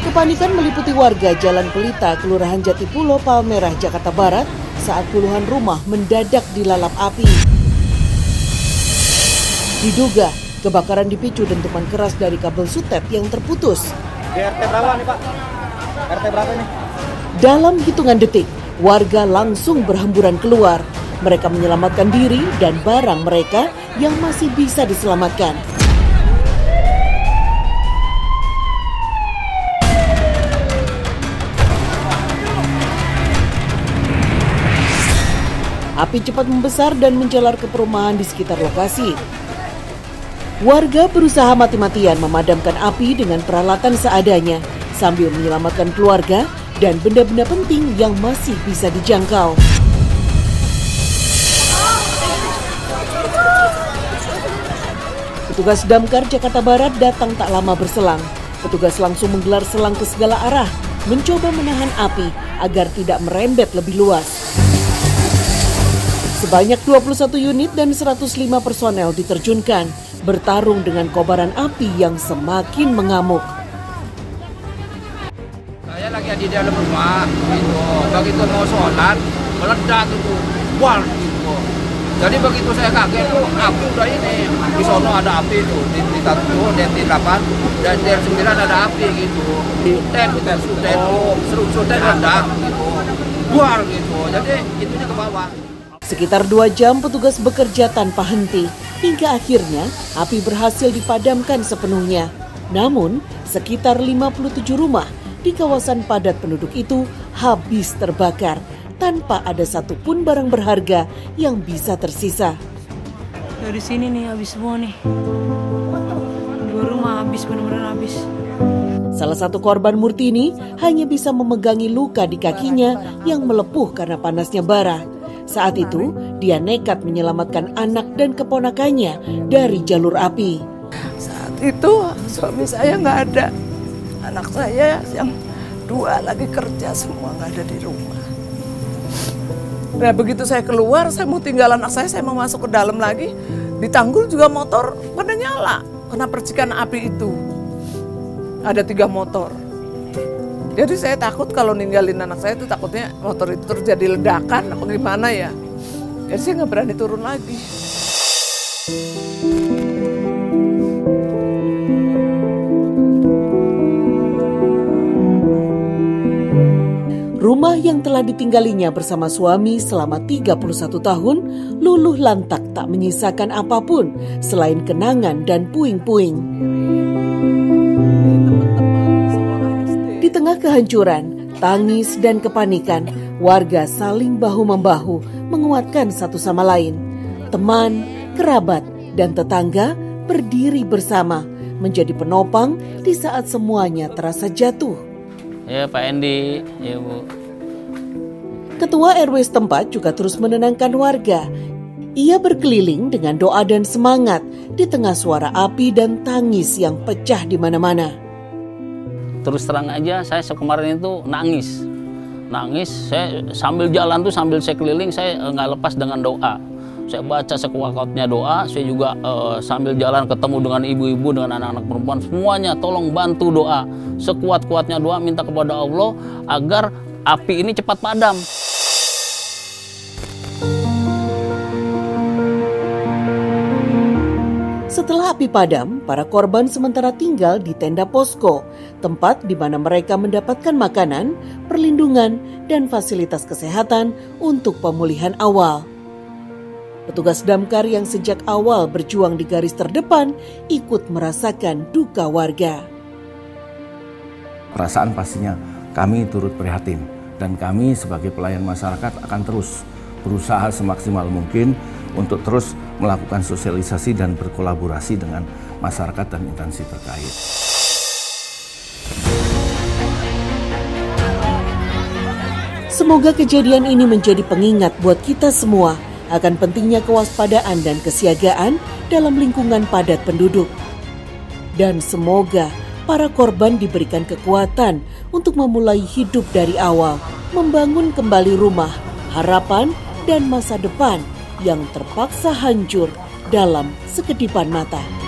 Kepanikan meliputi warga Jalan Pelita, Kelurahan Jatipulo, Palmerah, Jakarta Barat saat puluhan rumah mendadak dilalap api. Diduga kebakaran dipicu dentuman keras dari kabel sutet yang terputus. Di RT berapa nih Pak? RT berapa nih? Dalam hitungan detik, warga langsung berhamburan keluar. Mereka menyelamatkan diri dan barang mereka yang masih bisa diselamatkan. Api cepat membesar dan menjalar ke perumahan di sekitar lokasi. Warga berusaha mati-matian memadamkan api dengan peralatan seadanya sambil menyelamatkan keluarga dan benda-benda penting yang masih bisa dijangkau. Petugas Damkar Jakarta Barat datang tak lama berselang. Petugas langsung menggelar selang ke segala arah, mencoba menahan api agar tidak merembet lebih luas. Sebanyak 21 unit dan 105 personel diterjunkan, bertarung dengan kobaran api yang semakin mengamuk. Saya lagi di dalam rumah, gitu. Begitu mau sholat, meledak itu, wah gitu. Jadi begitu saya kaget tuh, api udah ini. Di sono ada api tuh, di 1, di 8, dan di 9 ada api gitu. Di sutet ada, gitu. Buar gitu, jadi itunya ke bawah. Sekitar 2 jam petugas bekerja tanpa henti, hingga akhirnya api berhasil dipadamkan sepenuhnya. Namun, sekitar 57 rumah di kawasan padat penduduk itu habis terbakar, tanpa ada satupun barang berharga yang bisa tersisa. Dari sini nih habis semua nih. 2 rumah habis, benar-benar habis. Salah satu korban Murtini hanya bisa memegangi luka di kakinya yang melepuh karena panasnya bara. Saat itu, dia nekat menyelamatkan anak dan keponakannya dari jalur api. Saat itu suami saya nggak ada. Anak saya yang 2 lagi kerja, semua nggak ada di rumah. Nah begitu saya keluar, saya mau tinggal anak saya mau masuk ke dalam lagi. Di tanggul juga motor pada nyala, kena percikan api itu. Ada 3 motor. Jadi saya takut kalau ninggalin anak saya itu takutnya motor itu terjadi ledakan apa gimana ya. Jadi saya nggak berani turun lagi. Rumah yang telah ditinggalinya bersama suami selama 31 tahun luluh lantak tak menyisakan apapun selain kenangan dan puing-puing. Di tengah kehancuran, tangis dan kepanikan, warga saling bahu-membahu menguatkan satu sama lain. Teman, kerabat, dan tetangga berdiri bersama menjadi penopang di saat semuanya terasa jatuh. Ya Pak Endi, ya Bu. Ketua RW setempat juga terus menenangkan warga. Ia berkeliling dengan doa dan semangat di tengah suara api dan tangis yang pecah di mana-mana. Terus terang aja, saya kemarin itu nangis. Saya sambil jalan tuh, sambil saya keliling, saya nggak lepas dengan doa. Saya baca sekuat-kuatnya doa, saya juga sambil jalan ketemu dengan ibu-ibu, dengan anak-anak perempuan, semuanya tolong bantu doa. Sekuat-kuatnya doa, minta kepada Allah agar api ini cepat padam. Setelah api padam, para korban sementara tinggal di tenda posko, tempat di mana mereka mendapatkan makanan, perlindungan, dan fasilitas kesehatan untuk pemulihan awal. Petugas damkar yang sejak awal berjuang di garis terdepan ikut merasakan duka warga. Perasaan pastinya kami turut prihatin, dan kami sebagai pelayan masyarakat akan terus berusaha semaksimal mungkin untuk terus melakukan sosialisasi dan berkolaborasi dengan masyarakat dan instansi terkait. Semoga kejadian ini menjadi pengingat buat kita semua akan pentingnya kewaspadaan dan kesiagaan dalam lingkungan padat penduduk. Dan semoga para korban diberikan kekuatan untuk memulai hidup dari awal, membangun kembali rumah, harapan, dan masa depan yang terpaksa hancur dalam sekedipan mata.